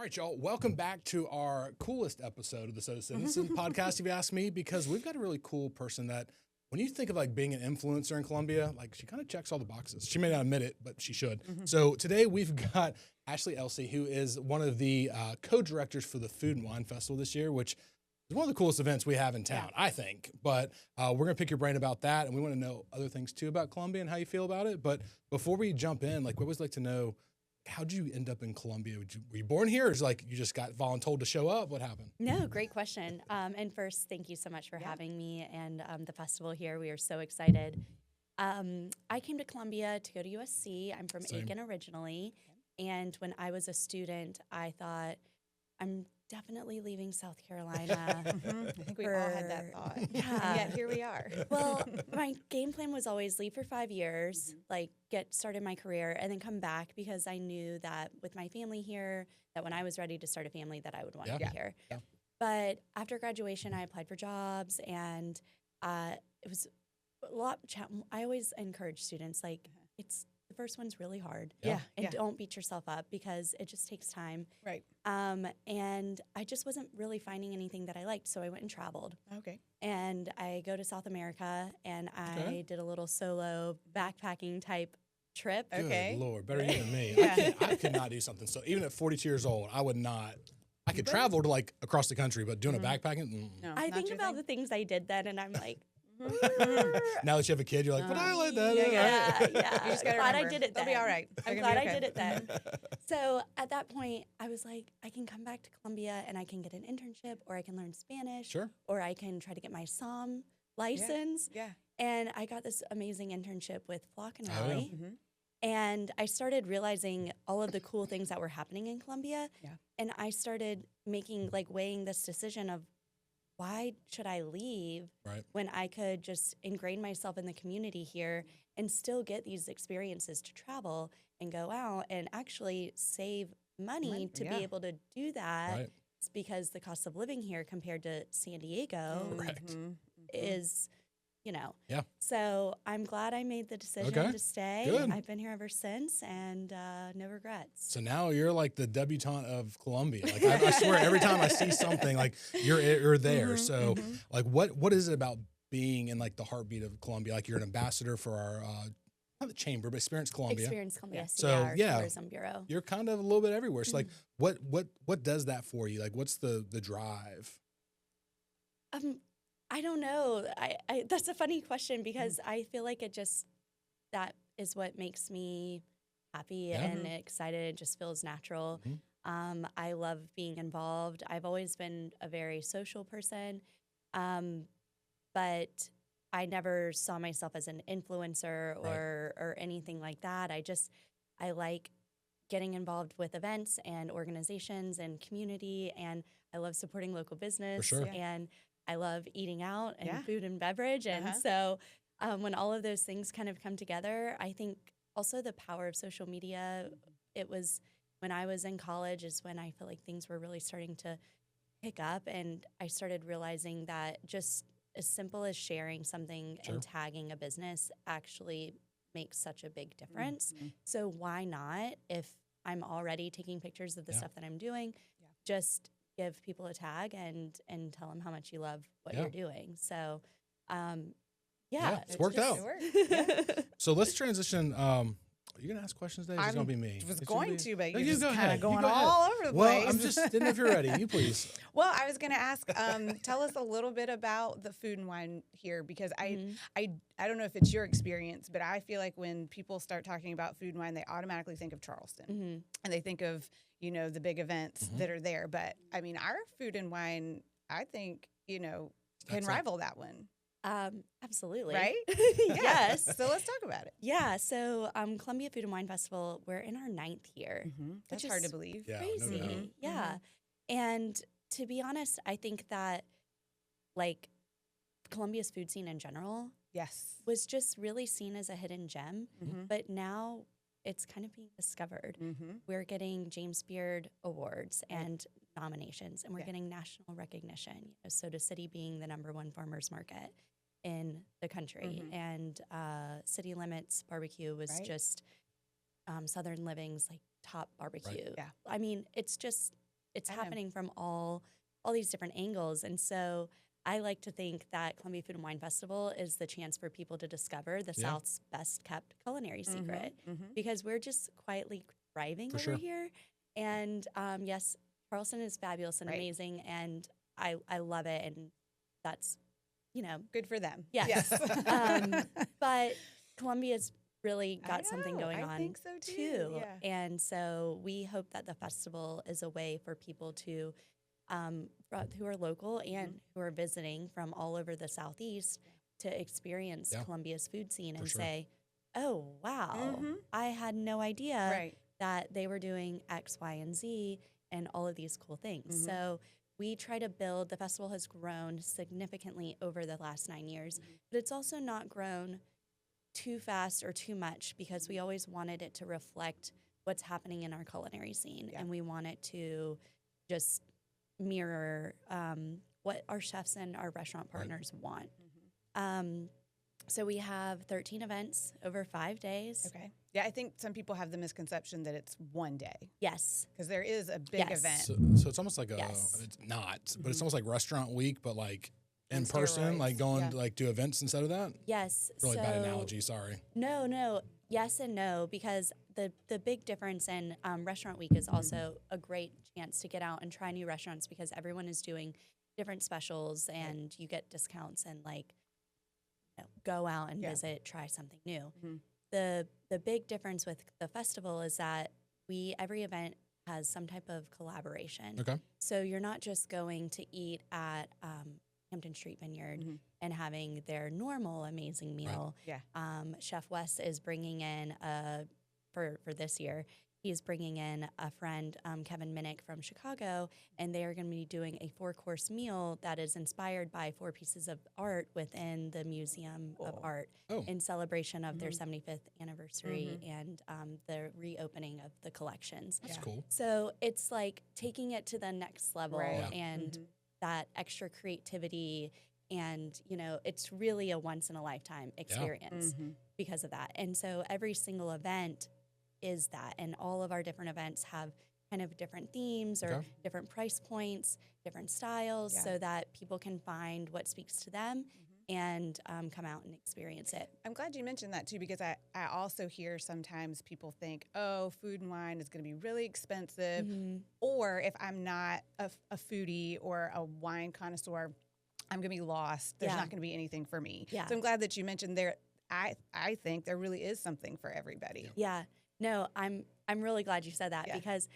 right, y'all. Welcome back to our coolest episode of the So Citizen podcast, if you ask me, because we've got a really cool person that, when you think of like being an influencer in Columbia, like she kind of checks all the boxes. She may not admit it, but she should. So today we've got Ashley Elsey, who is one of the co-directors for the Food and Wine Festival this year, which is one of the coolest events we have in town, I think. But we're going to pick your brain about that, and we want to know other things too about Columbia and how you feel about it. But before we jump in, like we always like to know, how'd you end up in Columbia? Were you born here, or is like you just got voluntold to show up? What happened? No, great question. And first, thank you so much for having me and the festival here. We are so excited. I came to Columbia to go to USC. I'm from Aiken originally. And when I was a student, I thought, I'm definitely leaving South Carolina. I think we all had that thought. Yeah. And yet here we are. Well, my game plan was always leave for 5 years, like get started my career, and then come back because I knew that with my family here, that when I was ready to start a family, that I would want to be here. Yeah. But after graduation, I applied for jobs, and it was a lot. I always encourage students, like it's the first one's really hard. And don't beat yourself up because it just takes time. Right. And I just wasn't really finding anything that I liked, so I went and traveled. Okay. And I go to South America, and I did a little solo backpacking type trip. Good Lord, better you than me. I could not do something. So even at 42 years old, I would not. I could travel to like across the country, but doing a backpacking, No, I think about the things I did then, and I'm like, now that you have a kid, you're like, but I like that. Yeah. You just gotta glad remember. I did it then. They'll be all right. I'm glad I did it then. So at that point, I was like, I can come back to Columbia and I can get an internship, or I can learn Spanish, or I can try to get my SOM license. Yeah. And I got this amazing internship with Flock and Rally. And I started realizing all of the cool things that were happening in Columbia. Yeah. And I started weighing this decision of, why should I leave when I could just ingrain myself in the community here and still get these experiences to travel and go out and actually save money to be able to do that? It's because the cost of living here compared to San Diego is, So I'm glad I made the decision to stay. Good. I've been here ever since, and no regrets. So now you're like the debutante of Columbia. Like I swear, every time I see something, like you're there. So like, what is it about being in like the heartbeat of Columbia? Like you're an ambassador for our not the chamber, but Experience Columbia. Experience Columbia. So our tourism bureau. You're kind of a little bit everywhere. So like, what does that for you? Like, what's the drive? I don't know. I that's a funny question because I feel like that is what makes me happy and excited. It just feels natural. I love being involved. I've always been a very social person, but I never saw myself as an influencer or anything like that. I like getting involved with events and organizations and community, and I love supporting local business. For sure. And I love eating out and food and beverage. And so when all of those things kind of come together, I think also the power of social media, it was when I was in college is when I feel like things were really starting to pick up. And I started realizing that just as simple as sharing something and tagging a business actually makes such a big difference. So why not, if I'm already taking pictures of the stuff that I'm doing, just give people a tag and tell them how much you love what you're doing. So, it's worked out. So let's transition. Are you going to ask questions today? It's going to be me. I was going to, but you're you just go kind ahead. of going You go all ahead. over the Well, place. I'm just didn't know if you're ready. You please. Well, I was going to ask, tell us a little bit about the food and wine here, because I don't know if it's your experience, but I feel like when people start talking about food and wine, they automatically think of Charleston, and they think of the big events that are there. But I mean, our food and wine, I think can rival that one. Absolutely. Right? Yes. So let's talk about it. Yeah. So Columbia Food and Wine Festival, we're in our 9th year. That's hard to believe. Yeah, Crazy. No doubt. Yeah. And to be honest, I think that like Columbia's food scene in general was just really seen as a hidden gem. But now it's kind of being discovered. We're getting James Beard awards and nominations, and we're getting national recognition. Soda City being the #1 farmers market in the country, and City Limits Barbecue was just Southern Living's like top barbecue. Yeah. I mean, it's just it's happening from all these different angles. And so I like to think that Columbia Food and Wine Festival is the chance for people to discover the South's best kept culinary secret, because we're just quietly thriving over here. And yes, Charleston is fabulous and amazing, and I love it, and that's, good for them. Yes. But Columbia's really got something going on. I think so too. Yeah. And so we hope that the festival is a way for people to who are local and who are visiting from all over the Southeast to experience Columbia's food scene and say, oh, wow, I had no idea that they were doing X, Y, and Z and all of these cool things. So we try to build, the festival has grown significantly over the last 9 years, but it's also not grown too fast or too much, because we always wanted it to reflect what's happening in our culinary scene. And we want it to just mirror what our chefs and our restaurant partners want. So we have 13 events over 5 days. Okay. Yeah, I think some people have the misconception that it's one day. Yes. Because there is a big event. So it's almost like it's not, but it's almost like restaurant week, but like in person, like going to like do events instead of that? Yes. Really bad analogy, sorry. No. Yes and no, because the big difference in Restaurant Week is also a great chance to get out and try new restaurants, because everyone is doing different specials and you get discounts and like go out and visit, try something new. The big difference with the festival is that every event has some type of collaboration. Okay. So you're not just going to eat at Hampton Street Vineyard and having their normal amazing meal. Right. Yeah. Chef Wes is bringing in for this year, he's bringing in a friend, Kevin Minnick from Chicago, and they are going to be doing a 4-course meal that is inspired by 4 pieces of art within the Museum of Art in celebration of their 75th anniversary and the reopening of the collections. That's cool. So it's like taking it to the next level and that extra creativity, and it's really a once-in-a-lifetime experience because of that. And so every single event is that, and all of our different events have kind of different themes or different price points, different styles, so that people can find what speaks to them and come out and experience it. I'm glad you mentioned that too, because I also hear sometimes people think, oh, food and wine is going to be really expensive, or if I'm not a foodie or a wine connoisseur, I'm going to be lost. There's not going to be anything for me. So I'm glad that you mentioned there. I think there really is something for everybody. Yeah. No, I'm really glad you said that, because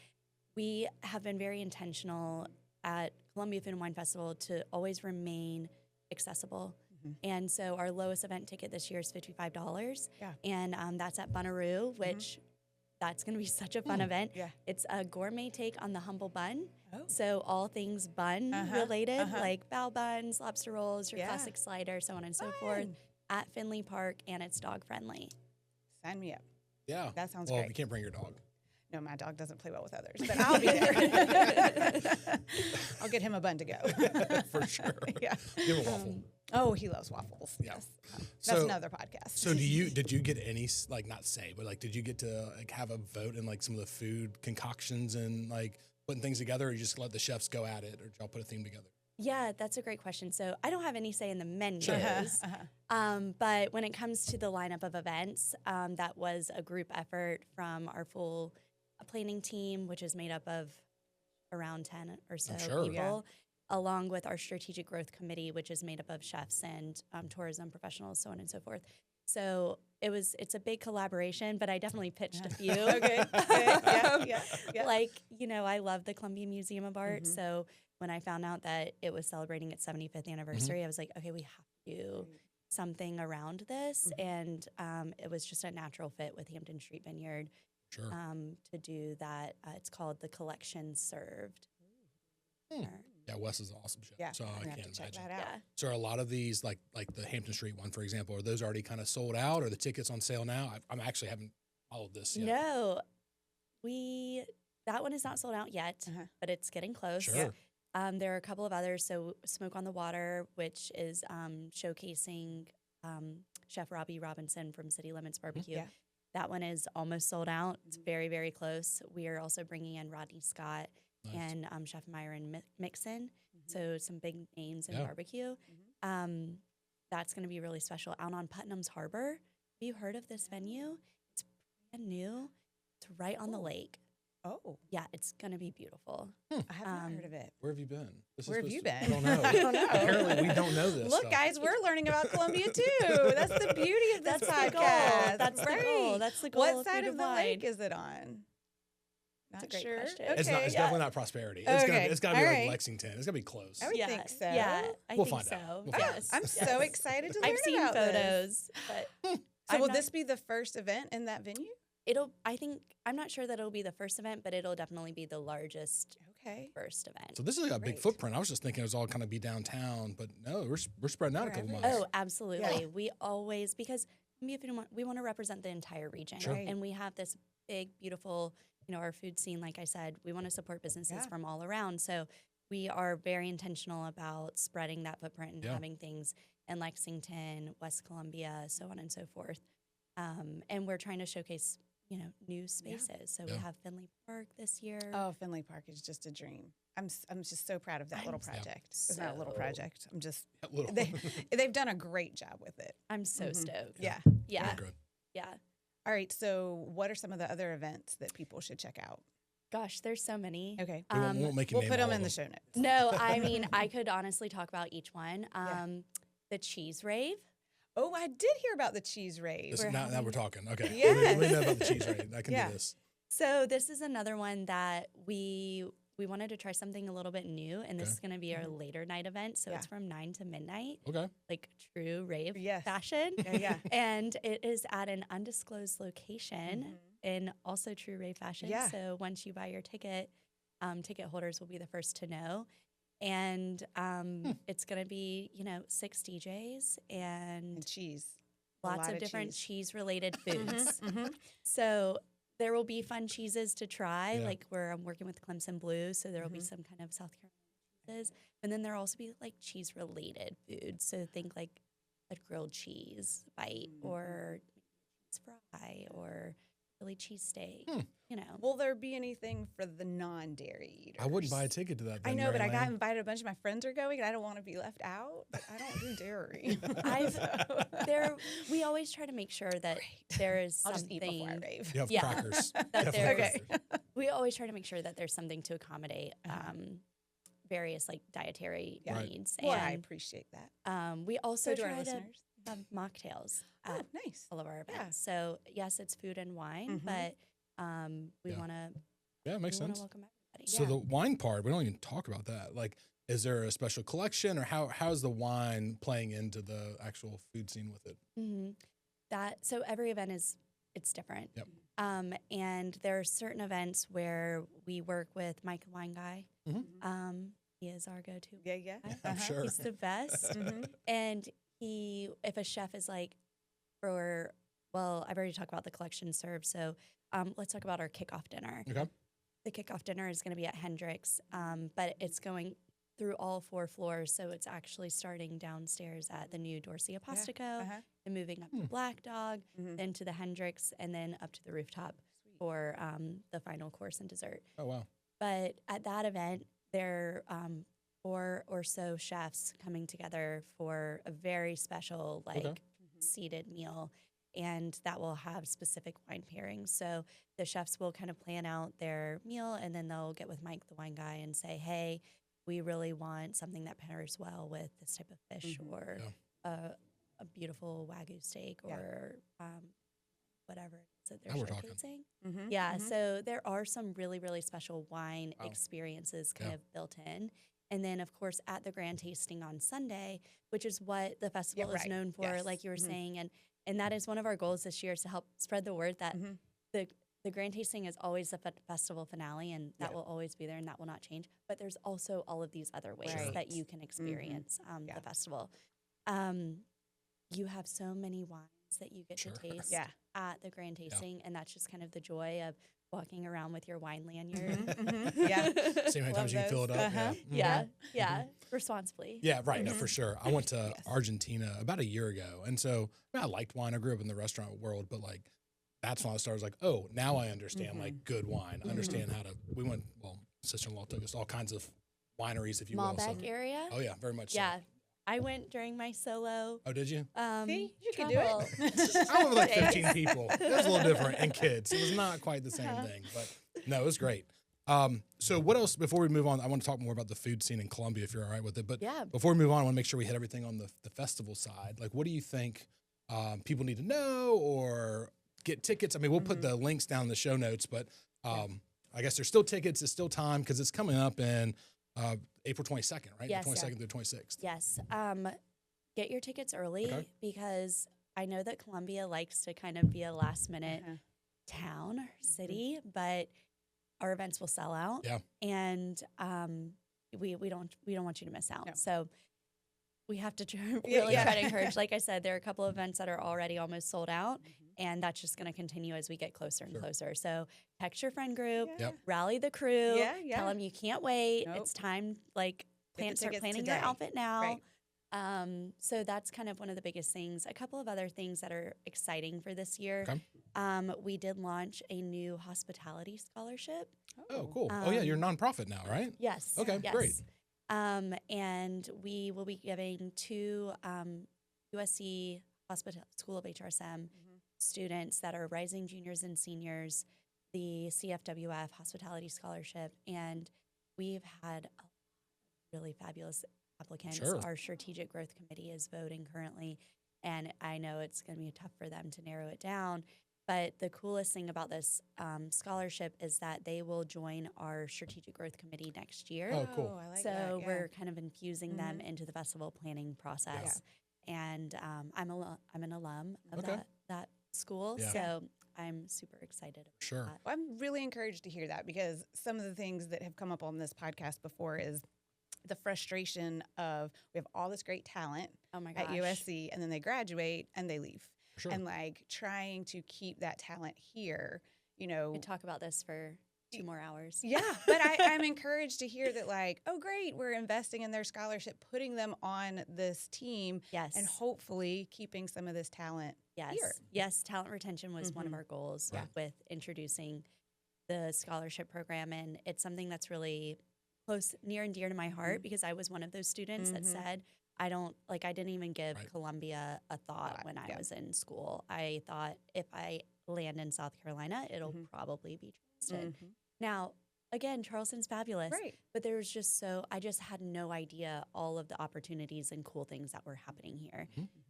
we have been very intentional at Columbia Food and Wine Festival to always remain accessible. And so our lowest event ticket this year is $55. And that's at Bunaroo, which that's going to be such a fun event. It's a gourmet take on the humble bun. So all things bun related, like bao buns, lobster rolls, your classic slider, so on and so forth, at Finley Park, and it's dog friendly. Sign me up. Yeah. That sounds great. great. You can't bring your dog. No, my dog doesn't play well with others, but I'll be there. I'll get him a bun to go. For sure. Yeah. Give him a waffle. Oh, he loves waffles. Yeah. Yes. That's another podcast. So did you get any, like, not say, but like, did you get to like have a vote in like some of the food concoctions and like putting things together, or you just let the chefs go at it, or did y'all put a theme together? Yeah, that's a great question. So I don't have any say in the menus, but when it comes to the lineup of events, that was a group effort from our full planning team, which is made up of around 10 or so people, along with our strategic growth committee, which is made up of chefs and tourism professionals, so on and so forth. So it's a big collaboration, but I definitely pitched a few. Okay. Yeah. Like, I love the Columbia Museum of Art, so when I found out that it was celebrating its 75th anniversary, I was like, okay, we have to do something around this. And it was just a natural fit with Hampton Street Vineyard to do that. It's called The Collection Served. Yeah, Wes is an awesome chef. Yeah, So I can't check imagine. that out. Yeah. So are a lot of these, like the Hampton Street one, for example, are those already kind of sold out, or the tickets on sale now? I'm actually haven't followed this yet. No, that one is not sold out yet, but it's getting close. Sure. There are a couple of others. So Smoke on the Water, which is showcasing Chef Robbie Robinson from City Limits Barbecue. That one is almost sold out. It's very, very close. We are also bringing in Rodney Scott Nice. and Chef Myron Mixon. So some big names in barbecue. That's going to be really special. Out on Putnam's Harbor. Have you heard of this venue? It's brand new. It's right on the lake. Oh. Yeah, it's going to be beautiful. I have not heard of it. Where have you been? Where have you been? I don't know. I don't know. Apparently, we don't know this Look, stuff. guys, we're learning about Columbia too. That's the beauty of this That's podcast. the goal. That's the goal. That's the goal. What of side Food of and the Wine. lake is it on? Not That's a great sure. question. Okay. It's definitely not Prosperity. Okay. It's got to be All like right. Lexington. It's got to be close. I would think so. Yeah, I We'll think find so. out. We'll Oh, find out. I'm so excited to learn I've seen about this. photos, but So I'm will not- this be the first event in that venue? I'm not sure that it'll be the first event, but it'll definitely be the largest Okay. first event. So this is like a big Great. footprint. I was just thinking it was all kind of be downtown, but no, we're spreading out a couple We're miles. Oh, absolutely. Yeah. We always, because we want to represent the entire region. Sure. Right. And we have this big, beautiful, our food scene, like I said, we want to support businesses Yeah. from all around. So we are very intentional about spreading that footprint and Yeah. having things in Lexington, West Columbia, so on and so forth. And we're trying to showcase, new spaces. So we Yeah. have Finley Park this year. Oh, Finley Park is just a dream. I'm just so proud of that little I'm project. It's not a little so- project. I'm just A little. they've done a great job with it. I'm so Mhm. stoked. Yeah. Yeah. Good. Yeah. All right. So, what are some of the other events that people should check out? Gosh, there's so many. Okay. We won't make you We'll name put them all in of the show notes. No, I mean, I could honestly talk about each one. Yeah. The cheese rave. Oh, I did hear about the cheese rave. Now we're talking. Okay. Yes. We know about the cheese rate. I can Yeah. do this. So this is another one that we wanted to try something a little bit new, and this Okay. is going to be our later night event. So it's Yeah. from 9 to midnight, Okay. like true rave Yes. fashion. Yeah, yeah. And it is at an undisclosed location in also true rave fashion. Yeah. So once you buy your ticket, ticket holders will be the first to know. And it's going to be, 6 DJs And and cheese. lots lot of of different cheese. cheese-related foods. Mhm. So there will be fun cheeses to try, Yeah. like where I'm working with Clemson Blue. So there will be some kind of South Carolina cheeses. And then there'll also be like cheese-related foods. So think like a grilled cheese bite or cheese fry or Philly cheesesteak, Will there be anything for the non-dairy eaters? I wouldn't buy a ticket to that. I then, know, but I Mary got Lane. invited. A bunch of my friends are going, and I don't want to be left out. But I don't do dairy. We always try to make sure that there is I'll just eat before I something. rave. You have Yeah. crackers. That Definitely there- Okay. crackers. We always try to make sure that there's something to accommodate Uh-huh. various like dietary Yeah. Right. needs. Well, I And appreciate that. we also So do our try to listeners. have mocktails Oh, at nice. all of our Yeah. events. So yes, it's food and wine, Mhm. but we Yeah. want to Yeah, it makes sense. welcome everybody. So Yeah. the wine part, we don't even talk about that. Like, is there a special collection, or how's the wine playing into the actual food scene with it? Mhm. So every event it's different. Yep. And there are certain events where we work with Mike the Wine Guy. Mhm. He is our go-to. Yeah, yeah. guy. I'm sure. He's the best. Mhm. And if a chef is like, I've already talked about the collection serve. So let's talk about our kickoff dinner. Okay. The kickoff dinner is going to be at Hendrix, but it's going through all 4 floors. So it's actually starting downstairs at the new Dorsey Apostico Uh-huh. and moving up to Black Dog, Mhm. then to the Hendrix, and then up to the rooftop for the final course and dessert. Oh wow. But at that event, there are 4 or so chefs coming together for a very special, seated meal. And that will have specific wine pairings. So the chefs will kind of plan out their meal, and then they'll get with Mike, the wine guy, and say, hey, we really want something that pairs well with this type of fish or a beautiful Wagyu steak Yeah. or whatever it is that they're Now we're talking. showcasing. Mhm. Yeah, Mhm. so there are some really, really special wine Wow. experiences kind Yeah. of built in. And then, of course, at the grand tasting on Sunday, which is what the festival is right. known for, Yes. like you were Mhm. saying. And that is one of our goals this year, is to help spread the word that Mhm. the grand tasting is always the festival finale, and that Yeah. will always be there, and that will not change. But there's also all of these other ways Right. that you can experience Yeah. the festival. You have so many wines that you get Sure. to taste Yeah. at the grand tasting, and that's just kind of the joy of walking around with your wine lanyard. Mhm. Yeah. See how many Love times you can fill it those. up. Uh-huh. Yeah. Yeah, responsibly. Yeah, right. No, for sure. I went to Yes. Argentina about a year ago. And so I liked wine. I grew up in the restaurant world, but that's when I started like, oh, now I understand like good wine. I understand how to, sister-in-law took us to all kinds of wineries, if you will. Malbec area. Oh yeah, very much. Yeah, So. I went during my solo. Oh, did you? See, you can travel. do it. I went with like 15 people. It was a little different, and kids. It was not quite the same thing, but no, it was great. So what else, before we move on, I want to talk more about the food scene in Columbia, if you're all right with it. But before we move on, I want to make sure we hit everything on the festival side. Like, what do you think people need to know or get tickets? I mean, we'll put the links down in the show notes, but I guess there's still tickets. It's still time because it's coming up in April 22nd, right? Yes. The 22nd through 26th. Yes. Get your tickets early because I know that Columbia likes to kind of be a last minute town or city, but our events will sell out. Yeah. And we don't want you to miss out. No. So we have to really try to encourage. Like I said, there are a couple of events that are already almost sold out, and that's just going to continue as we get closer and closer. So text your friend group, rally the crew, tell them you can't wait. It's time, like, start planning your outfit now. Right. So that's kind of one of the biggest things. A couple of other things that are exciting for this year. Okay. We did launch a new hospitality scholarship. Oh, cool. Oh, yeah, you're a nonprofit now, right? Yes. Okay, yes. great. And we will be giving 2 USC School of HRSM students that are rising juniors and seniors the CFWF Hospitality Scholarship. And we've had a really fabulous applicants. Sure. Our strategic growth committee is voting currently, and I know it's going to be tough for them to narrow it down. But the coolest thing about this scholarship is that they will join our strategic growth committee next year. Oh, cool. I like So that, we're kind of infusing them into the festival planning process. And I'm an alum of that school, so I'm super excited about Sure. that. Well, I'm really encouraged to hear that because some of the things that have come up on this podcast before is the frustration of we have all this great talent at USC, and then they graduate and they leave. Sure. And like trying to keep that talent here, you know. We could talk about this for 2 more hours. Yeah, but I'm encouraged to hear that, like, oh, great, we're investing in their scholarship, putting them on this team, and hopefully keeping some of this talent here. Yes, talent retention was one of our goals with introducing the scholarship program, and it's something that's really close, near and dear to my heart because I was one of those students that said, I didn't even give Columbia a thought when I was in school. I thought if I land in South Carolina, it'll probably be Charleston. Now, again, Charleston's fabulous, but there was I just had no idea all of the opportunities and cool things that were happening here.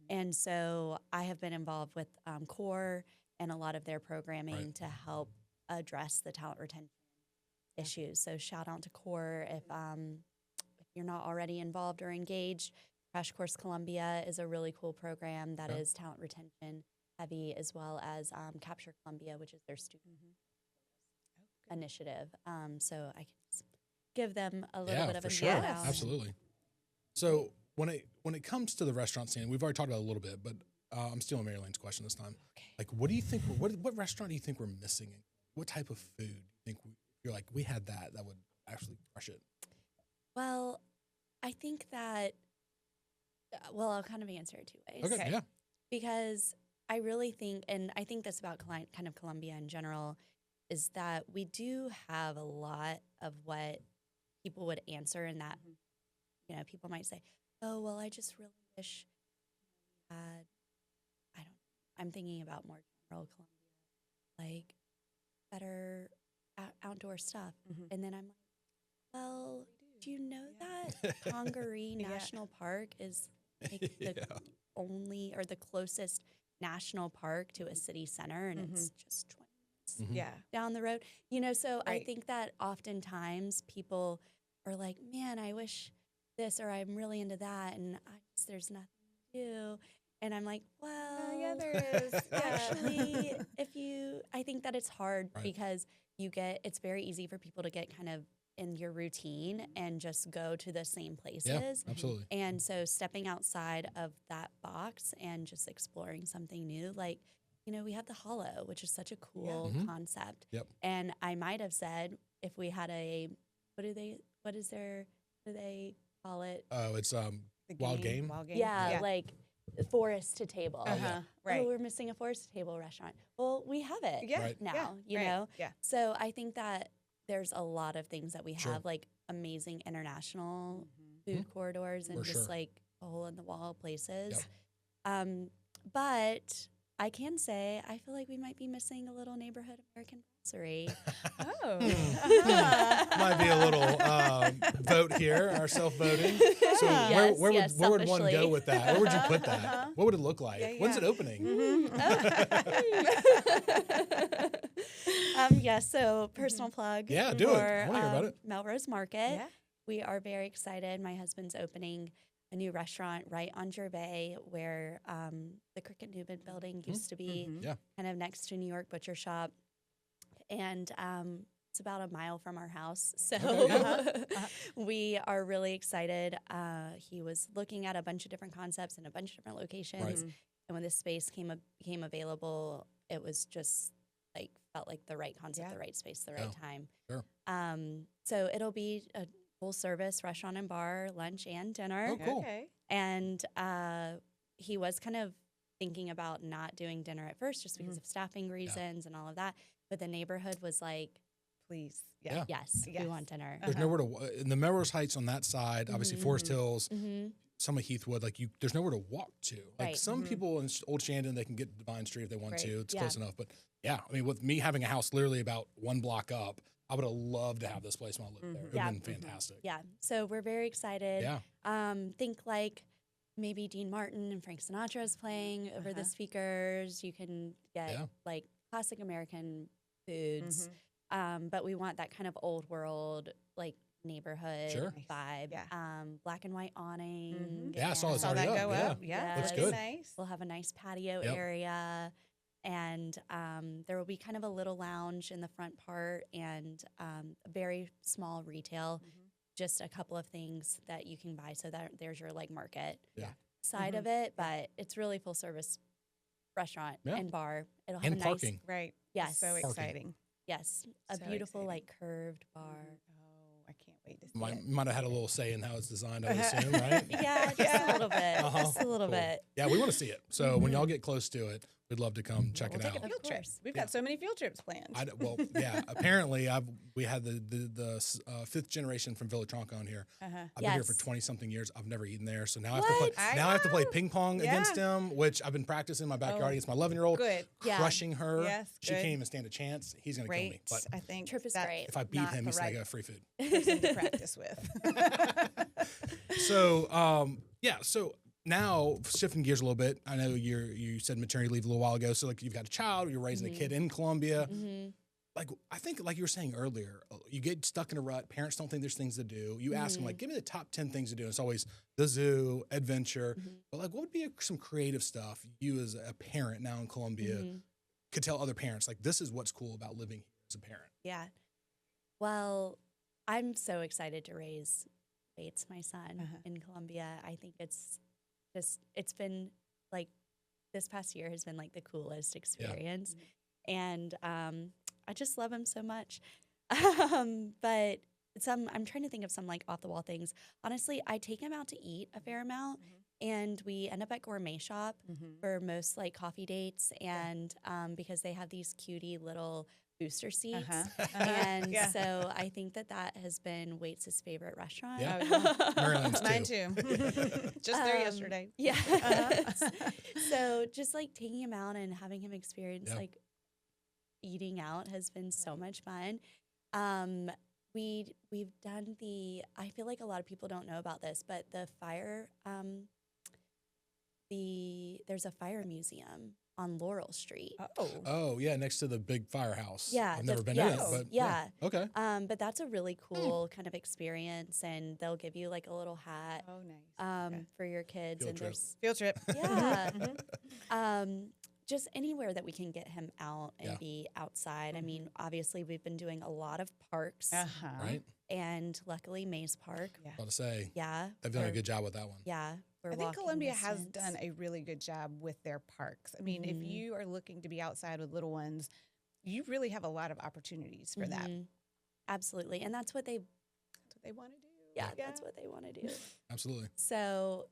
And so I have been involved with CORE and a lot of their programming to help address the talent retention issues. So shout out to CORE if you're not already involved or engaged. Crash Course Columbia is a really cool program that is talent retention heavy, as well as Capture Columbia, which is their student initiative. So I can just give them a little bit of a shout out. Absolutely. So when it comes to the restaurant scene, we've already talked about it a little bit, but I'm stealing Mary Lane's question this time. Like, what do you think? What restaurant do you think we're missing? What type of food do you think you're like, we had that would actually crush it? Well, I think that. Well, I'll kind of answer it 2 ways. Okay, yeah. Because I really think, and I think this about kind of Columbia in general, is that we do have a lot of what people would answer in that, people might say, oh, well, I just really wish we had, I'm thinking about more general Columbia, like better outdoor stuff. And then I'm like, well, do you know that Congaree National Park is like the only or the closest national park to a city center, and it's just 20 minutes down the road? So I think that oftentimes people are like, man, I wish this, or I'm really into that, and there's nothing to do. And I'm like, well, there is. Actually, I think that it's hard because it's very easy for people to get kind of in your routine and just go to the same places. Yeah, absolutely. And so stepping outside of that box and just exploring something new, like, we have the Hollow, which is such a cool concept. Yep. And I might have said if we had what do they call it? Oh, it's Wild Game. Yeah, like forest to table. Right. Oh, we're missing a forest to table restaurant. Well, we have it now, you know? Yeah. So I think that there's a lot of things that we have, like amazing international food corridors and just like hole in the wall places. But I can say I feel like we might be missing a little neighborhood American brasserie. Might be a little vote here, our self-voting. So where would one go with that? Where would you put that? What would it look like? When's it opening? So personal plug. Yeah, do it. I want to hear about it. Melrose Market. Yeah. We are very excited. My husband's opening a new restaurant right on Gervais where the Cricket Newman building used to be, kind of next to New York Butcher Shop. And it's about a mile from our house. So we are really excited. He was looking at a bunch of different concepts in a bunch of different locations. Right. And when this space became available, it was just like felt like the right concept, the right space, the right time. Sure. So it'll be a full service restaurant and bar, lunch and dinner. Oh, cool. Okay. And he was kind of thinking about not doing dinner at first just because of staffing reasons and all of that. But the neighborhood was like, please, yes, we want dinner. There's nowhere to, in the Melrose Heights on that side, obviously Forest Hills, some of Heathwood, like there's nowhere to walk to. Like some people in Old Shandon, they can get to Vine Street if they want to. It's close enough. But yeah, I mean, with me having a house literally about one block up, I would have loved to have this place when I lived there. It would have been fantastic. Yeah, so we're very excited. Yeah. Think like maybe Dean Martin and Frank Sinatra is playing over the speakers. You can get like classic American foods, but we want that kind of old world, like neighborhood vibe. Yeah. Black and white awning. Yeah, I saw it's already go up. Yeah, looks good. Nice. We'll have a nice patio area. And there will be kind of a little lounge in the front part and a very small retail, just a couple of things that you can buy. So that there's your like market side of it, but it's really full service restaurant and bar. It'll have and a parking. nice, right? Yes, so exciting. Yes, a beautiful like curved bar. I can't wait to see Might have had a little say in how it's designed, I would assume, right? Yeah, just a little bit. Just a little bit. Yeah, we want to see it. So when y'all get close to it, we'd love to come check it out. Take a field trip. We've got so many field trips planned. Apparently we had the fifth generation from Villa Tronco on here. I've been here for 20-something years. I've never eaten there, so now I have to play ping pong against him, which I've been practicing in my backyard against my 11-year-old. Good. Crushing her. Yes, she can't even stand a chance. He's going to kill me. But I think trip is great. If I beat him, he's going to get free food. Person to practice with. So now shifting gears a little bit, I know you said maternity leave a little while ago. So like you've got a child, you're raising a kid in Columbia. Like I think like you were saying earlier, you get stuck in a rut. Parents don't think there's things to do. You ask them like, give me the top 10 things to do. And it's always the zoo, adventure. But like, what would be some creative stuff you as a parent now in Columbia could tell other parents? Like, this is what's cool about living here as a parent. Yeah. Well, I'm so excited to raise Bates, my son, in Columbia. I think it's been like this past year has been like the coolest experience. And I just love him so much. But I'm trying to think of some like off the wall things. Honestly, I take him out to eat a fair amount and we end up at Gourmet Shop for most like coffee dates and because they have these cutie little booster seats. And so I think that has been Waits' favorite restaurant. Maryland's Mine too. Just there yesterday. Yeah. So just like taking him out and having him experience like eating out has been so much fun. We've done I feel like a lot of people don't know about this, but the fire there's a fire museum on Laurel Street. Oh, yeah, next to the big firehouse. Yeah. I've never been in it, but okay. But that's a really cool kind of experience, and they'll give you like a little hat for your kids. Field trip. Yeah. Just anywhere that we can get him out and be outside. I mean, obviously, we've been doing a lot of parks. Right. And luckily, Mays Park. I was about to say. Yeah. They've done a good job with that one. Yeah. I think Columbia has done a really good job with their parks. I mean, if you are looking to be outside with little ones, you really have a lot of opportunities for that. Absolutely. And that's what they want to do. Yeah, that's what they want to do. Absolutely. So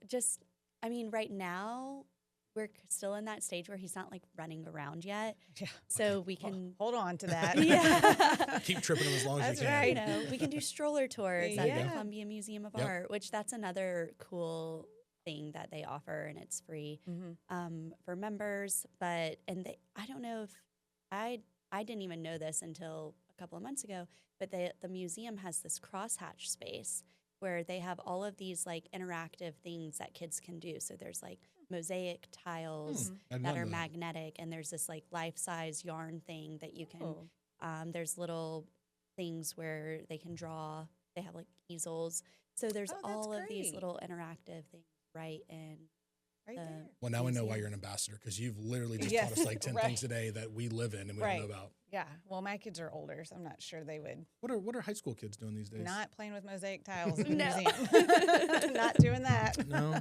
right now, we're still in that stage where he's not like running around yet. Yeah. So we can hold on to that. Yeah. Keep tripping him as long as That's you can. right. You know, we can do stroller tours at Yeah. the Columbia Museum of Art, which that's another cool thing that they offer, and it's free for members. But I don't know if I didn't even know this until a couple of months ago, but the museum has this crosshatch space where they have all of these like interactive things that kids can do. So there's like mosaic tiles that are magnetic, and there's this like life-size yarn thing that you can, there's little things where they can draw. They have like easels. So there's all of these little interactive things right there. Well, now we know why you're an ambassador, because you've literally just taught us like 10 things a day that we live in and we don't know about. Yeah. Well, my kids are older, so I'm not sure they would. What are high school kids doing these days? Not playing with mosaic tiles in the museum. Not doing that. No.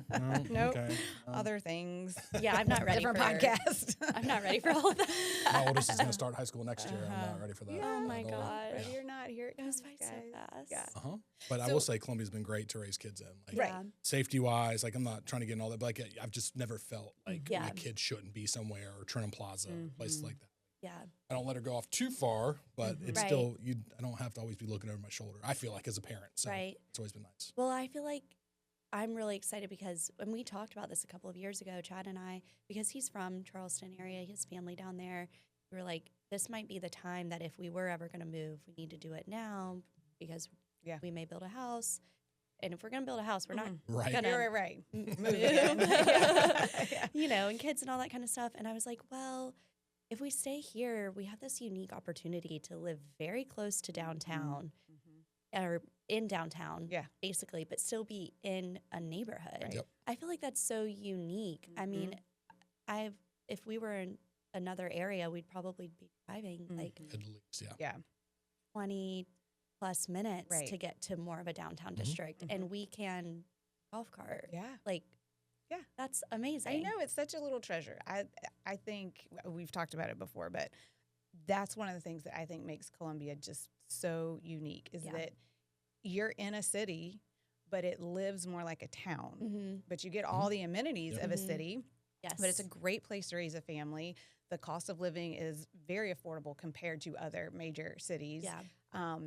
Nope. Okay. Other things. Yeah, I'm not ready Different for podcast. I'm not ready for all of that. My oldest is going to start high school next year. I'm not ready for that. Yeah. Oh my at all. gosh. Ready or not, here it Goes comes, by guys. so fast. Yeah. But I will say Columbia's been great to raise kids in. Like, Right. safety wise, like I'm not trying to get in all that, but like I've just never felt like Yeah. my kid shouldn't be somewhere, or Trinum Plaza, places like that. Yeah. I don't let her go off too far, but it's Right. still I don't have to always be looking over my shoulder. I feel like as a parent, so Right. it's always been nice. Well, I feel like I'm really excited because when we talked about this a couple of years ago, Chad and I, because he's from Charleston area, his family down there, we were like, this might be the time that if we were ever going to move, we need to do it now because we may build a house. And if we're going to build a house, we're not Right. going to Right. move. Yeah. You know, and kids and all that kind of stuff. And I was like, well, if we stay here, we have this unique opportunity to live very close to downtown or in downtown, basically, but still be in a neighborhood. Right. Yep. I feel like that's so unique. I mean, if we were in another area, we'd probably be driving like At least, Yeah. 20 plus minutes Right. to get to more of a downtown district, and we can golf cart. Yeah. Like, Yeah. that's amazing. I know, it's such a little treasure. I think we've talked about it before, but that's one of the things that I think makes Columbia just so unique is that you're in a city, but it lives more like a town. But you get all the amenities of a city. Yes. But it's a great place to raise a family. The cost of living is very affordable compared to other major cities. Yeah.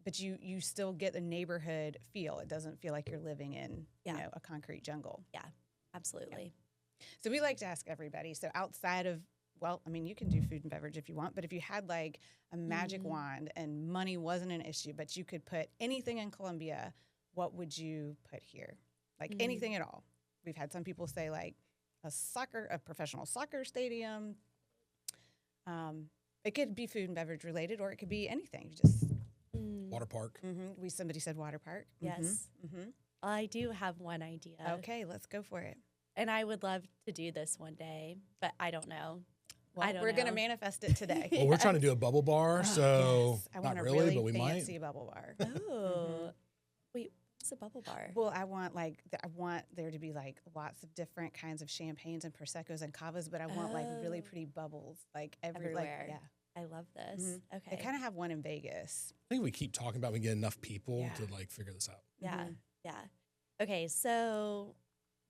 But you still get the neighborhood feel. It doesn't feel like you're living in you know, a concrete jungle. Yeah. Absolutely. So we like to ask everybody. So outside of, well, I mean, you can do food and beverage if you want, but if you had like a magic wand and money wasn't an issue, but you could put anything in Columbia, what would you put here? Like anything at all. We've had some people say like a professional soccer stadium. It could be food and beverage related, or it could be anything. Just water park. somebody said water park. Yes. I do have one idea. Okay, let's go for it. And I would love to do this one day, but I don't know. Well, we're going to manifest it today. Well, we're trying to do a bubble bar, so I want not a really, but we might. fancy bubble bar. Oh. Wait, what's a bubble bar? Well, I want there to be like lots of different kinds of champagnes and prosecco's and cavas, but I want like really pretty bubbles like everywhere. yeah. I love this. Okay. They kind of have one in Vegas. I think we keep talking about we get enough people to like figure this out. Yeah. Yeah. Okay, so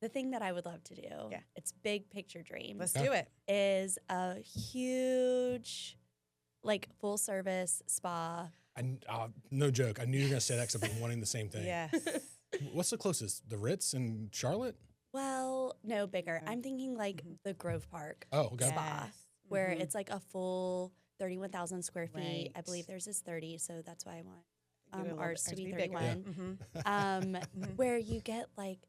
the thing that I would love to do, it's big picture dream. Let's do it. Is a huge, like, full service spa. No joke. I knew you were going to say that because I've been wanting the same thing. Yes. What's the closest? The Ritz in Charlotte? Well, no, bigger. I'm thinking like the Grove Park Oh, okay. spa, where it's like a full 31,000 square feet. Right. I believe theirs is 30, so that's why I want Ours ours to be bigger. 31. Where you get like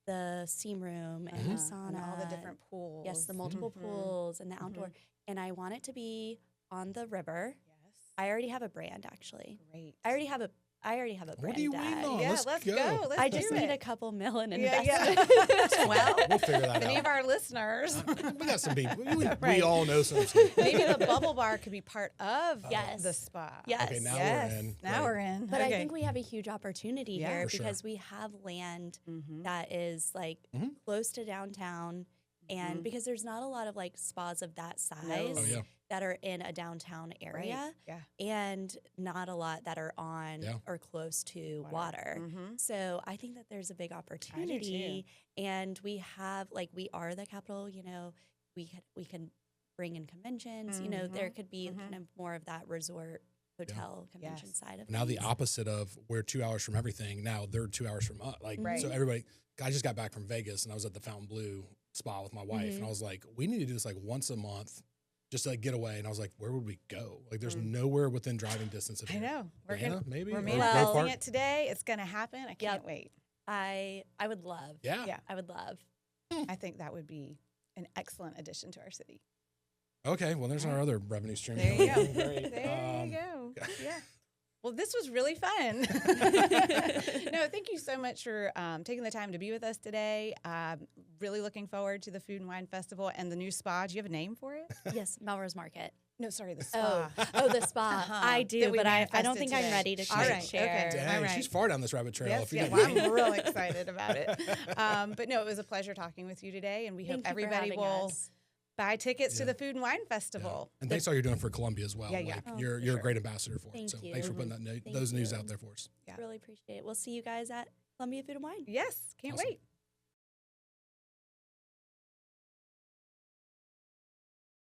the steam room and the sauna. And all the different pools. Yes, the multiple pools and the outdoor. And I want it to be on the river. Yes. I already have a brand, actually. Great. I already have a brand. What are you waiting on? Yeah, let's go. go. Let's I just do need it. a couple million Yeah, investment. yeah. Well, We'll figure that many out. of our listeners. We got some people. We Right. all know some people. Maybe the bubble bar could be part of Yes. the spa. Yes. Okay, now Yes. we're in. Now Great. we're in. But Okay. I think we have a huge opportunity Yeah. here For sure. because we have land that is like close to downtown, and because there's not a lot of like spas of that size Oh, yeah. that are in a downtown area, and not a lot that are on or close to water. So I think that there's a big opportunity, and we have we are the capital. You know, we can bring in conventions. You know, there could be kind of more of that resort hotel convention side of now things. the opposite of we're 2 hours from everything. Now they're 2 hours from us. So everybody. I just got back from Vegas and I was at the Fontainebleau spa with my wife, and I was like, we need to do this once a month. Just to get away, and I was like, where would we go? There's nowhere within driving distance of here. I know. Maybe we're manifesting it today. It's going to happen. I can't wait. I would love. Yeah. I would love. I think that would be an excellent addition to our city. Okay, well, there's our other revenue stream. There you go. There you go. Yeah. Well, this was really fun. No, thank you so much for taking the time to be with us today. Really looking forward to the Food and Wine Festival and the new spa. Do you have a name for it? Yes, Melrose Market. No, sorry, the spa. The spa. I do, but I don't think I'm ready to share. Okay. Dang, all right. She's far down this rabbit trail. Yes, I'm real excited about it. But no, it was a pleasure talking with you today, and we hope everybody will buy tickets to the Food and Wine Festival. And thanks all you're doing for Columbia as well. You're a great ambassador for it. Thank So you. thanks for putting those news out there for us. Really appreciate it. We'll see you guys at Columbia Food and Wine. Yes, can't wait.